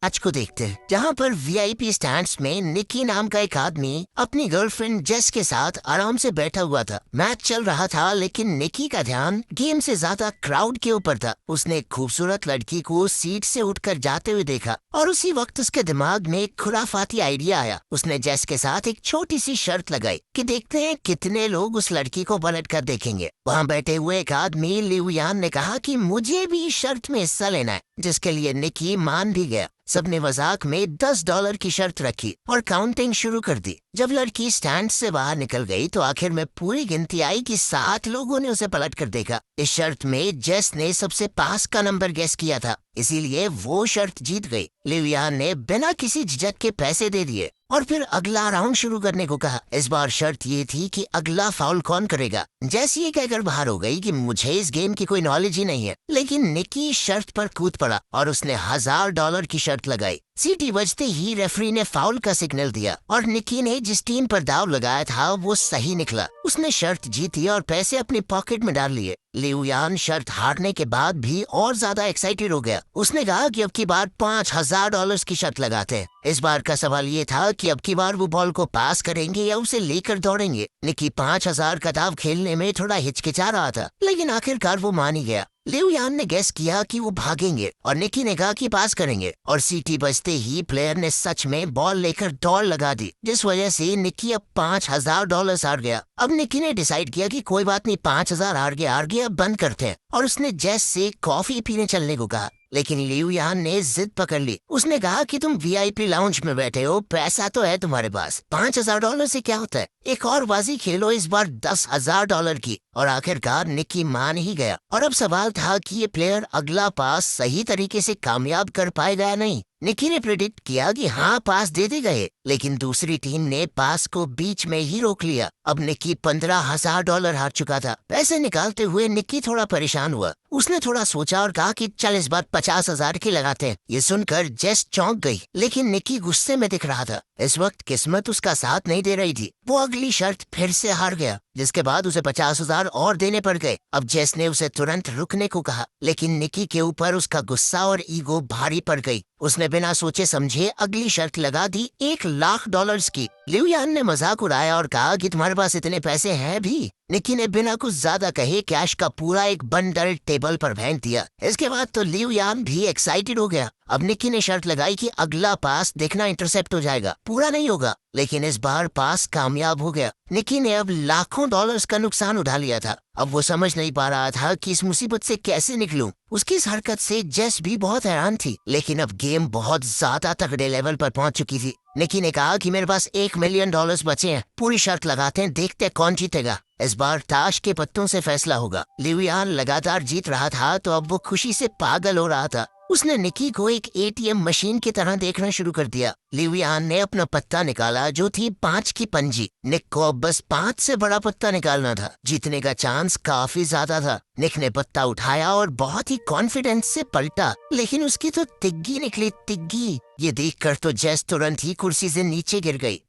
आज को देखते हैं जहाँ पर वीआईपी स्टैंड्स में निकी नाम का एक आदमी अपनी गर्लफ्रेंड जेस के साथ आराम से बैठा हुआ था। मैच चल रहा था लेकिन निकी का ध्यान गेम से ज्यादा क्राउड के ऊपर था। उसने एक खूबसूरत लड़की को सीट से उठकर जाते हुए देखा और उसी वक्त उसके दिमाग में एक खुराफाती आइडिया आया। उसने जेस के साथ एक छोटी सी शर्त लगाई कि देखते हैं कितने लोग उस लड़की को पलट कर देखेंगे। वहाँ बैठे हुए एक आदमी लियुयान ने कहा कि मुझे भी इस शर्त में हिस्सा लेना है, जिसके लिए निकी मान भी गया। सबने मजाक में $10 की शर्त रखी और काउंटिंग शुरू कर दी। जब लड़की स्टैंड से बाहर निकल गई तो आखिर में पूरी गिनती आई कि 7 लोगों ने उसे पलट कर देखा। इस शर्त में जेस ने सबसे पास का नंबर गेस किया था, इसीलिए वो शर्त जीत गई। लियुयान ने बिना किसी झिझक के पैसे दे दिए और फिर अगला राउंड शुरू करने को कहा। इस बार शर्त ये थी कि अगला फाउल कौन करेगा। जेस ये कहकर बाहर हो गई कि मुझे इस गेम की कोई नॉलेज ही नहीं है, लेकिन निकी शर्त पर कूद पड़ा और उसने $1000 की शर्त लगाई। सीटी बजते ही रेफरी ने फाउल का सिग्नल दिया और निकी ने जिस टीम पर दाव लगाया था वो सही निकला। उसने शर्त जीती और पैसे अपनी पॉकेट में डाल लिए। लियुयान शर्त हारने के बाद भी और ज्यादा एक्साइटेड हो गया। उसने कहा कि अब की बार $5000 की शर्त लगाते हैं। इस बार का सवाल ये था कि अब की बार वो बॉल को पास करेंगे या उसे लेकर दौड़ेंगे। निकी 5000 का दाव खेलने में थोड़ा हिचकिचा रहा था, लेकिन आखिरकार वो मान ही गया। लियुयान ने गेस किया कि वो भागेंगे और निकी ने कहा कि पास करेंगे और सीटी बजते ही प्लेयर ने सच में बॉल लेकर दौड़ लगा दी, जिस वजह से निकी अब $5000 हार गया। अब निकी ने डिसाइड किया कि कोई बात नहीं, 5000 हार गया, अब बंद करते हैं और उसने जेस से कॉफी पीने चलने को कहा। लेकिन लियुयान ने जिद पकड़ ली। उसने कहा कि तुम वीआईपी लाउंज में बैठे हो, पैसा तो है तुम्हारे पास, $5000 से क्या होता है, एक और बाजी खेलो, इस बार $10,000 की। और आखिरकार निकी मान ही गया और अब सवाल था कि ये प्लेयर अगला पास सही तरीके से कामयाब कर पाएगा या नहीं। निकी ने प्रेडिक्ट किया कि हाँ, पास दे गए, लेकिन दूसरी टीम ने पास को बीच में ही रोक लिया। अब निकी $15,000 हार चुका था। पैसे निकालते हुए निकी थोड़ा परेशान हुआ। उसने थोड़ा सोचा और कहा कि चल इस बार 50,000 की लगाते हैं। ये सुनकर जेस चौंक गई, लेकिन निकी गुस्से में दिख रहा था। इस वक्त किस्मत उसका साथ नहीं दे रही थी। वो अगली शर्त फिर से हार गया, जिसके बाद उसे 50,000 और देने पड़ गए। अब जेस ने उसे तुरंत रुकने को कहा, लेकिन निकी के ऊपर उसका गुस्सा और ईगो भारी पड़ गई। उसने बिना सोचे समझे अगली शर्त लगा दी $1,00,000 की। लियुयान ने मजाक उड़ाया और कहा कि तुम्हारे पास इतने पैसे हैं भी। निकी ने बिना कुछ ज्यादा कहे कैश का पूरा एक बंडल टेबल पर फेंक दिया। इसके बाद तो लियुयान भी एक्साइटेड हो गया। अब निकी ने शर्त लगाई कि अगला पास देखना इंटरसेप्ट हो जाएगा, पूरा नहीं होगा, लेकिन इस बार पास कामयाब हो गया। निकी ने अब लाखों डॉलर्स का नुकसान उठा लिया था। अब वो समझ नहीं पा रहा था कि इस मुसीबत से कैसे निकलूं। उसकी इस हरकत से जेस भी बहुत हैरान थी, लेकिन अब गेम बहुत ज्यादा तगड़े लेवल पर पहुंच चुकी थी। निकी ने कहा कि मेरे पास $1 मिलियन बचे हैं, पूरी शर्त लगाते हैं, देखते हैं कौन जीतेगा। इस बार ताश के पत्तों से फैसला होगा। लियुयान लगातार जीत रहा था तो अब वो खुशी से पागल हो रहा था। उसने निकी को एक एटीएम मशीन की तरह देखना शुरू कर दिया। लियुयान ने अपना पत्ता निकाला जो थी 5 की पंजी। निक को अब बस 5 से बड़ा पत्ता निकालना था। जीतने का चांस काफी ज्यादा था। निक ने पत्ता उठाया और बहुत ही कॉन्फिडेंस से पलटा, लेकिन उसकी तो तिग्गी निकली, तिग्गी। ये देखकर तो जेस तुरंत ही कुर्सी से नीचे गिर गई।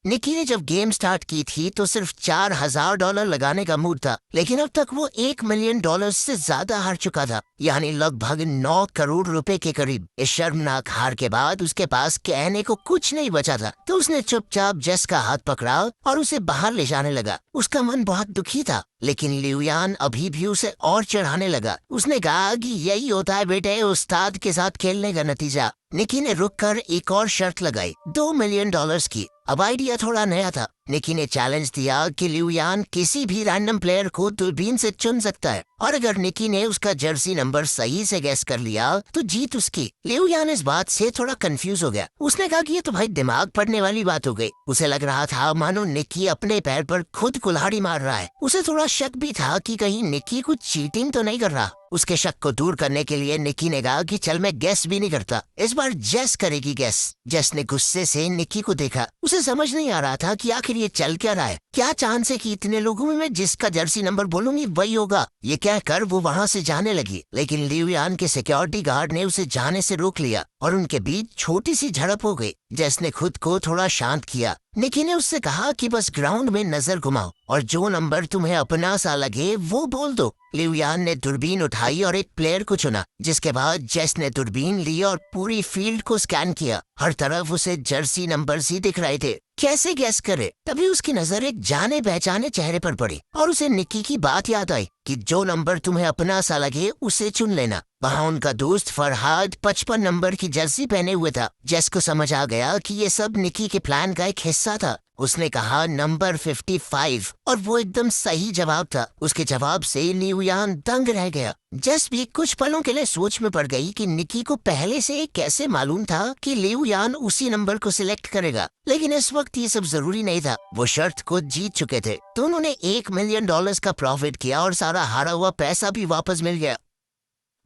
निकी ने जब गेम स्टार्ट की थी तो सिर्फ $4000 लगाने का मूड था, लेकिन अब तक वो $1 मिलियन से ज्यादा हार चुका था, यानी लगभग 9 करोड़ रुपए के करीब। इस शर्मनाक हार के बाद उसके पास कहने को कुछ नहीं बचा था, तो उसने चुपचाप जेस का हाथ पकड़ा और उसे बाहर ले जाने लगा। उसका मन बहुत दुखी था, लेकिन लियुयान अभी भी उसे और चढ़ाने लगा। उसने कहा कि यही होता है बेटे उस्ताद के साथ खेलने का नतीजा। निकी ने रुककर एक और शर्त लगाई $2 मिलियन की। अब आइडिया थोड़ा नया था। निकी ने चैलेंज दिया कि लियुयान किसी भी रैंडम प्लेयर को दूरबीन से चुन सकता है और अगर निकी ने उसका जर्सी नंबर सही से गैस कर लिया तो जीत उसकी। लियुयान इस बात से थोड़ा कंफ्यूज हो गया। उसने कहा कि ये तो भाई दिमाग पढ़ने वाली बात हो गई। उसे लग रहा था मानो निकी अपने पैर पर खुद कुल्हाड़ी मार रहा है। उसे थोड़ा शक भी था कि कहीं निकी कुछ चीटिंग तो नहीं कर रहा। उसके शक को दूर करने के लिए निकी ने कहा कि चल मैं गेस भी नहीं करता, इस बार जेस करेगी गेस। जेस ने गुस्से से निकी को देखा। उसे समझ नहीं आ रहा था कि आखिर ये चल क्या रहा है। क्या चांस है कि इतने लोगों में मैं जिसका जर्सी नंबर बोलूंगी वही होगा। ये कहकर वो वहाँ से जाने लगी, लेकिन लियुयान के सिक्योरिटी गार्ड ने उसे जाने से रोक लिया। और उनके बीच छोटी सी झड़प हो गई। जेस ने खुद को थोड़ा शांत किया। निकी ने उससे कहा कि बस ग्राउंड में नजर घुमाओ और जो नंबर तुम्हें अपना सा लगे वो बोल दो। लिu यान ने दूरबीन उठाई और एक प्लेयर को चुना, जिसके बाद जेस ने दूरबीन ली और पूरी फील्ड को स्कैन किया। हर तरफ उसे जर्सी नंबर ही दिख रहे थे। कैसे गैस करे? तभी उसकी नजर एक जाने पहचाने चेहरे पर पड़ी और उसे निकी की बात याद आई कि जो नंबर तुम्हें अपना सा लगे उसे चुन लेना। वहाँ उनका दोस्त फरहाद 55 नंबर की जर्सी पहने हुए था। जेस को समझ आ गया कि ये सब निकी के प्लान का एक हिस्सा था। उसने कहा नंबर 55 और वो एकदम सही जवाब था। उसके जवाब से लिu यान दंग रह गया। जेस भी कुछ पलों के लिए सोच में पड़ गई कि निकी को पहले से कैसे मालूम था कि लिu यान उसी नंबर को सिलेक्ट करेगा। लेकिन इस वक्त ये सब जरूरी नहीं था। वो शर्त को जीत चुके थे तो उन्होंने $1 मिलियन का प्रॉफिट किया और सारा हारा हुआ पैसा भी वापस मिल गया।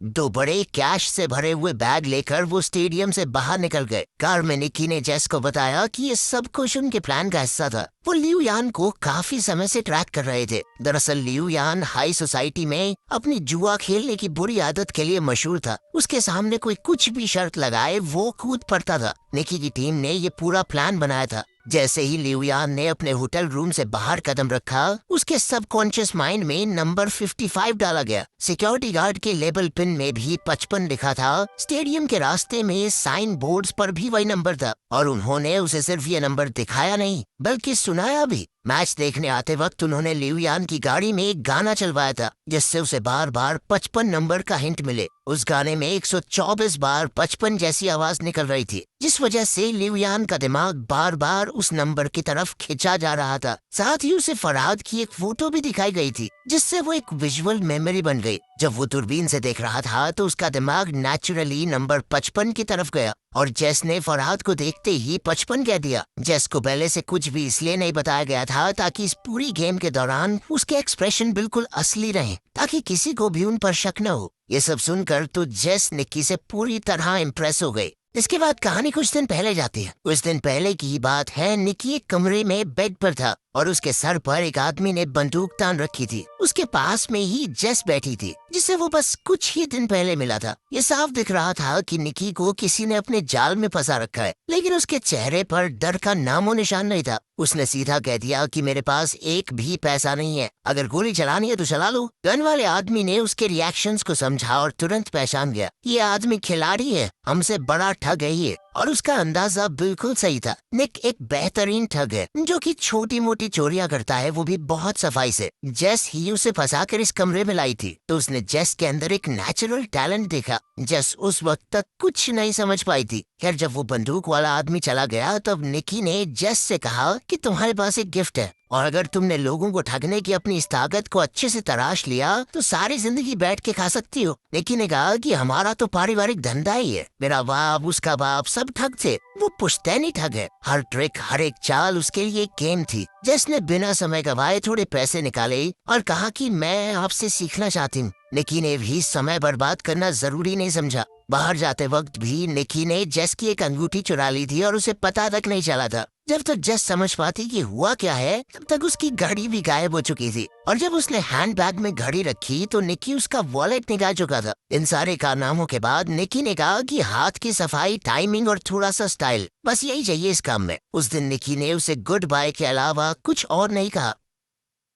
2 बड़े कैश से भरे हुए बैग लेकर वो स्टेडियम से बाहर निकल गए। कार में निकी ने जेस को बताया कि ये सब कुछ उनके प्लान का हिस्सा था। वो लिu यान को काफी समय से ट्रैक कर रहे थे। दरअसल लिu यान हाई सोसाइटी में अपनी जुआ खेलने की बुरी आदत के लिए मशहूर था। उसके सामने कोई कुछ भी शर्त लगाए वो कूद पड़ता था। निकी की टीम ने ये पूरा प्लान बनाया था। जैसे ही लिu यान ने अपने होटल रूम से बाहर कदम रखा, उसके सबकॉन्शियस माइंड में नंबर 55 डाला गया। सिक्योरिटी गार्ड के लेबल पिन में भी 55 लिखा था। स्टेडियम के रास्ते में साइन बोर्ड्स पर भी वही नंबर था और उन्होंने उसे सिर्फ ये नंबर दिखाया नहीं बल्कि सुनाया भी। मैच देखने आते वक्त उन्होंने लिu यान की गाड़ी में एक गाना चलवाया था जिससे उसे बार बार 55 नंबर का हिंट मिले। उस गाने में 124 बार 55 जैसी आवाज निकल रही थी, जिस वजह से लिu यान का दिमाग बार बार उस नंबर की तरफ खिंचा जा रहा था। साथ ही उसे फरहाद की एक फोटो भी दिखाई गई थी जिससे वो एक विजुअल मेमोरी बन गई। जब वो दूरबीन से देख रहा था तो उसका दिमाग नेचुरली नंबर 55 की तरफ गया और जेस ने फरहाद को देखते ही 55 कह दिया। जेस को पहले से कुछ भी इसलिए नहीं बताया गया था ताकि इस पूरी गेम के दौरान उसके एक्सप्रेशन बिल्कुल असली रहें, ताकि किसी को भी उन पर शक न हो। ये सब सुनकर तो जेस निकी से पूरी तरह इम्प्रेस हो गई। इसके बाद कहानी कुछ दिन पहले जाती है। कुछ दिन पहले की बात है। निकी एक कमरे में बेड पर था और उसके सर पर एक आदमी ने बंदूक तान रखी थी। उसके पास में ही जेस बैठी थी जिसे वो बस कुछ ही दिन पहले मिला था। ये साफ दिख रहा था कि निकी को किसी ने अपने जाल में फंसा रखा है, लेकिन उसके चेहरे पर डर का नामो निशान नहीं था। उसने सीधा कह दिया कि मेरे पास एक भी पैसा नहीं है, अगर गोली चलानी है तो चला लो। गन वाले आदमी ने उसके रिएक्शंस को समझा और तुरंत पहचान गया ये आदमी खिलाड़ी है, हमसे बड़ा ठग है ये। और उसका अंदाजा बिल्कुल सही था। निक एक बेहतरीन ठग है जो कि छोटी मोटी चोरियां करता है, वो भी बहुत सफाई से। जेस ही उसे फंसा कर इस कमरे में लाई थी तो उसने जेस के अंदर एक नेचुरल टैलेंट देखा। जेस उस वक्त तक कुछ नहीं समझ पाई थी। खैर जब वो बंदूक वाला आदमी चला गया तब निकी ने जेस से कहा कि तुम्हारे पास एक गिफ्ट है और अगर तुमने लोगों को ठगने की अपनी इस ताकत को अच्छे से तराश लिया तो सारी जिंदगी बैठ के खा सकती हो। निकी ने कहा कि हमारा तो पारिवारिक धंधा ही है, मेरा बाप उसका बाप सब ठग थे, वो पुश्तैनी ठग है। हर ट्रिक हर एक चाल उसके लिए एक गेम थी। जेस ने बिना समय गवाए थोड़े पैसे निकाले और कहा कि मैं आपसे सीखना चाहती हूँ। निकी ने भी समय बर्बाद करना जरूरी नहीं समझा। बाहर जाते वक्त भी निकी ने जेस की एक अंगूठी चुरा ली थी और उसे पता तक नहीं चला था। जब तक जेस समझ पाती कि हुआ क्या है तब तक उसकी घड़ी भी गायब हो चुकी थी और जब उसने हैंडबैग में घड़ी रखी तो निकी उसका वॉलेट निकाल चुका था। इन सारे कारनामों के बाद निकी ने कहा कि हाथ की सफाई, टाइमिंग और थोड़ा सा स्टाइल, बस यही चाहिए इस काम में। उस दिन निकी ने उसे गुड बाय के अलावा कुछ और नहीं कहा।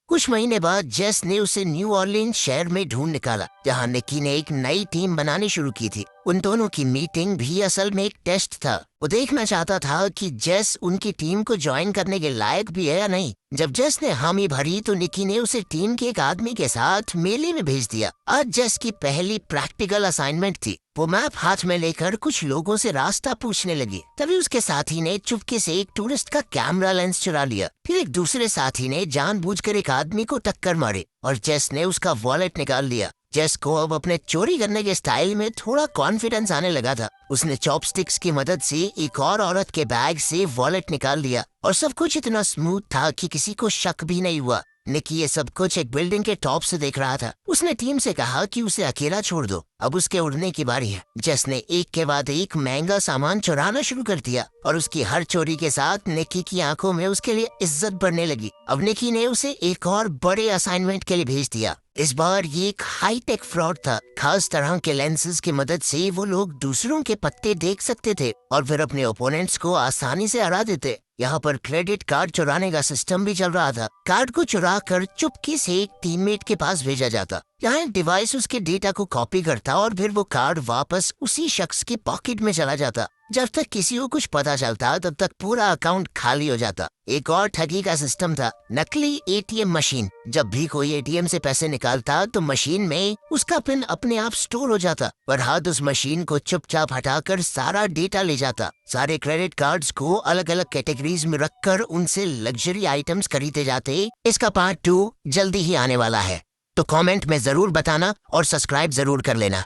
कुछ महीने बाद जेस ने उसे न्यू ऑरलीन्स शहर में ढूंढ निकाला जहां निकी ने एक नई टीम बनानी शुरू की थी। उन दोनों की मीटिंग भी असल में एक टेस्ट था। वो देखना चाहता था कि जेस उनकी टीम को ज्वाइन करने के लायक भी है या नहीं। जब जेस ने हामी भरी तो निकी ने उसे टीम के एक आदमी के साथ मेले में भेज दिया। आज जेस की पहली प्रैक्टिकल असाइनमेंट थी। वो मैप हाथ में लेकर कुछ लोगों से रास्ता पूछने लगी। तभी उसके साथी ने चुपके से एक टूरिस्ट का कैमरा लेंस चुरा लिया। फिर एक दूसरे साथी ने जानबूझकर एक आदमी को टक्कर मारी और जेस ने उसका वॉलेट निकाल लिया। जेस को अब अपने चोरी करने के स्टाइल में थोड़ा कॉन्फिडेंस आने लगा था। उसने चॉपस्टिक्स की मदद से एक और औरत के बैग से वॉलेट निकाल लिया और सब कुछ इतना स्मूथ था कि किसी को शक भी नहीं हुआ। निकी ये सब कुछ एक बिल्डिंग के टॉप से देख रहा था। उसने टीम से कहा कि उसे अकेला छोड़ दो, अब उसके उड़ने की बारी है। जेस ने एक के बाद एक महंगा सामान चुराना शुरू कर दिया और उसकी हर चोरी के साथ निकी की आंखों में उसके लिए इज्जत बढ़ने लगी। अब निकी ने उसे एक और बड़े असाइनमेंट के लिए भेज दिया। इस बार ये एक हाईटेक फ्रॉड था। खास तरह के लेंसेज की मदद से वो लोग दूसरों के पत्ते देख सकते थे और फिर अपने ओपोनेंट्स को आसानी से हरा देते। यहाँ पर क्रेडिट कार्ड चुराने का सिस्टम भी चल रहा था। कार्ड को चुरा कर चुपके से एक टीममेट के पास भेजा जाता। यहाँ एक डिवाइस उसके डेटा को कॉपी करता और फिर वो कार्ड वापस उसी शख्स के पॉकेट में चला जाता। जब तक किसी को कुछ पता चलता तब तक पूरा अकाउंट खाली हो जाता। एक और ठगी का सिस्टम था, नकली एटीएम मशीन। जब भी कोई एटीएम से पैसे निकालता तो मशीन में उसका पिन अपने आप स्टोर हो जाता। फरहाद उस मशीन को चुपचाप हटाकर सारा डेटा ले जाता। सारे क्रेडिट कार्ड्स को अलग अलग कैटेगरीज में रखकर उनसे लग्जरी आइटम्स खरीदे जाते। इसका पार्ट 2 जल्दी ही आने वाला है, तो कमेंट में जरूर बताना और सब्सक्राइब जरूर कर लेना।